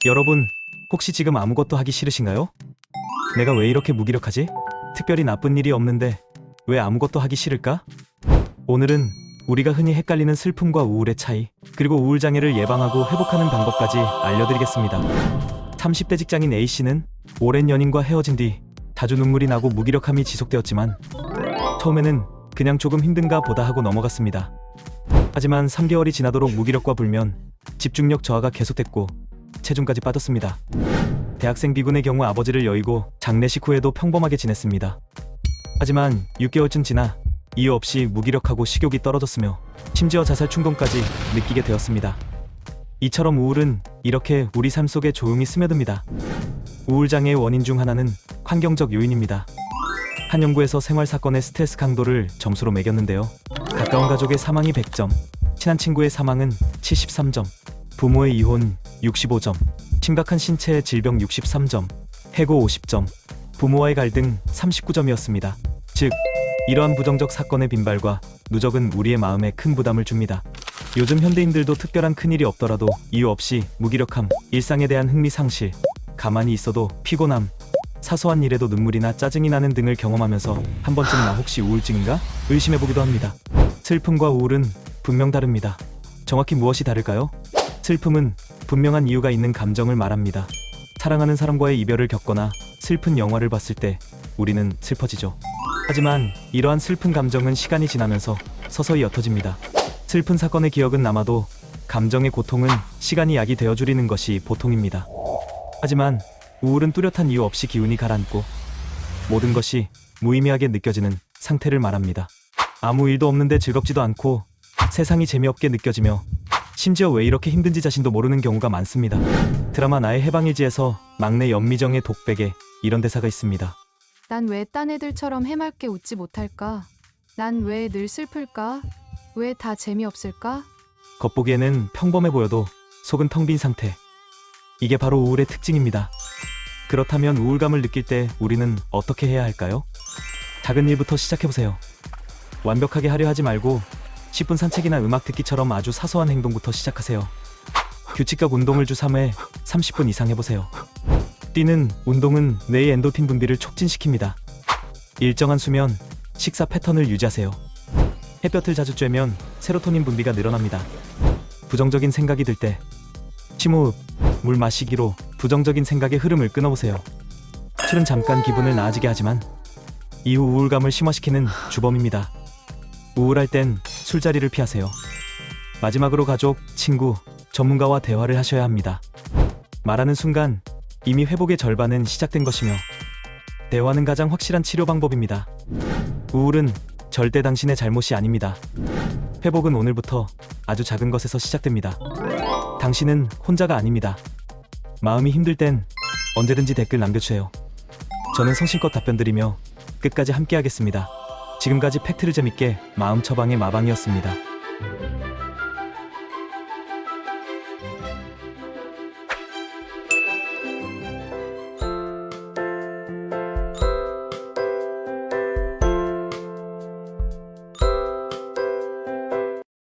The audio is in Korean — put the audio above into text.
여러분, 혹시 지금 아무것도 하기 싫으신가요? 내가 왜 이렇게 무기력하지? 특별히 나쁜 일이 없는데 왜 아무것도 하기 싫을까? 오늘은 우리가 흔히 헷갈리는 슬픔과 우울의 차이, 그리고 우울장애를 예방하고 회복하는 방법까지 알려드리겠습니다. 30대 직장인 A씨는 오랜 연인과 헤어진 뒤 자주 눈물이 나고 무기력함이 지속되었지만 처음에는 그냥 조금 힘든가 보다 하고 넘어갔습니다. 하지만 3개월이 지나도록 무기력과 불면, 집중력 저하가 계속됐고 체중까지 빠졌습니다. 대학생 B군의 경우 아버지를 여의고 장례식 후에도 평범하게 지냈습니다. 하지만 6개월쯤 지나 이유 없이 무기력하고 식욕이 떨어졌으며 심지어 자살 충동까지 느끼게 되었습니다. 이처럼 우울은 이렇게 우리 삶 속에 조용히 스며듭니다. 우울장애의 원인 중 하나는 환경적 요인입니다. 한 연구에서 생활 사건의 스트레스 강도를 점수로 매겼는데요. 가까운 가족의 사망이 100점, 친한 친구의 사망은 73점, 부모의 이혼 65점, 심각한 신체 질병 63점, 해고 50점, 부모와의 갈등 39점이었습니다. 즉, 이러한 부정적 사건의 빈발과 누적은 우리의 마음에 큰 부담을 줍니다. 요즘 현대인들도 특별한 큰일이 없더라도 이유 없이 무기력함, 일상에 대한 흥미 상실, 가만히 있어도 피곤함, 사소한 일에도 눈물이나 짜증이 나는 등을 경험하면서 한 번쯤 나 혹시 우울증인가? 의심해보기도 합니다. 슬픔과 우울은 분명 다릅니다. 정확히 무엇이 다를까요? 슬픔은 분명한 이유가 있는 감정을 말합니다. 사랑하는 사람과의 이별을 겪거나 슬픈 영화를 봤을 때 우리는 슬퍼지죠. 하지만 이러한 슬픈 감정은 시간이 지나면서 서서히 옅어집니다. 슬픈 사건의 기억은 남아도 감정의 고통은 시간이 약이 되어주리는 것이 보통입니다. 하지만 우울은 뚜렷한 이유 없이 기운이 가라앉고 모든 것이 무의미하게 느껴지는 상태를 말합니다. 아무 일도 없는데 즐겁지도 않고 세상이 재미없게 느껴지며 심지어 왜 이렇게 힘든지 자신도 모르는 경우가 많습니다. 드라마 나의 해방일지에서 막내 연미정의 독백에 이런 대사가 있습니다. 난 왜 딴 애들처럼 해맑게 웃지 못할까? 난 왜 늘 슬플까? 왜 다 재미없을까? 겉보기에는 평범해 보여도 속은 텅 빈 상태. 이게 바로 우울의 특징입니다. 그렇다면 우울감을 느낄 때 우리는 어떻게 해야 할까요? 작은 일부터 시작해보세요. 완벽하게 하려 하지 말고 10분 산책이나 음악 듣기처럼 아주 사소한 행동부터 시작하세요. 규칙적 운동을 주 3회 30분 이상 해보세요. 뛰는 운동은 뇌의 엔도핀 분비를 촉진시킵니다. 일정한 수면, 식사 패턴을 유지하세요. 햇볕을 자주 쬐면 세로토닌 분비가 늘어납니다. 부정적인 생각이 들 때 심호흡, 물 마시기로 부정적인 생각의 흐름을 끊어보세요. 술은 잠깐 기분을 나아지게 하지만 이후 우울감을 심화시키는 주범입니다. 우울할 땐 술자리를 피하세요. 마지막으로 가족, 친구, 전문가와 대화를 하셔야 합니다. 말하는 순간 이미 회복의 절반은 시작된 것이며 대화는 가장 확실한 치료 방법입니다. 우울은 절대 당신의 잘못이 아닙니다. 회복은 오늘부터 아주 작은 것에서 시작됩니다. 당신은 혼자가 아닙니다. 마음이 힘들 땐 언제든지 댓글 남겨주세요. 저는 성실껏 답변드리며 끝까지 함께하겠습니다. 지금까지 팩트를 재밌게 마음 처방의 마방이었습니다.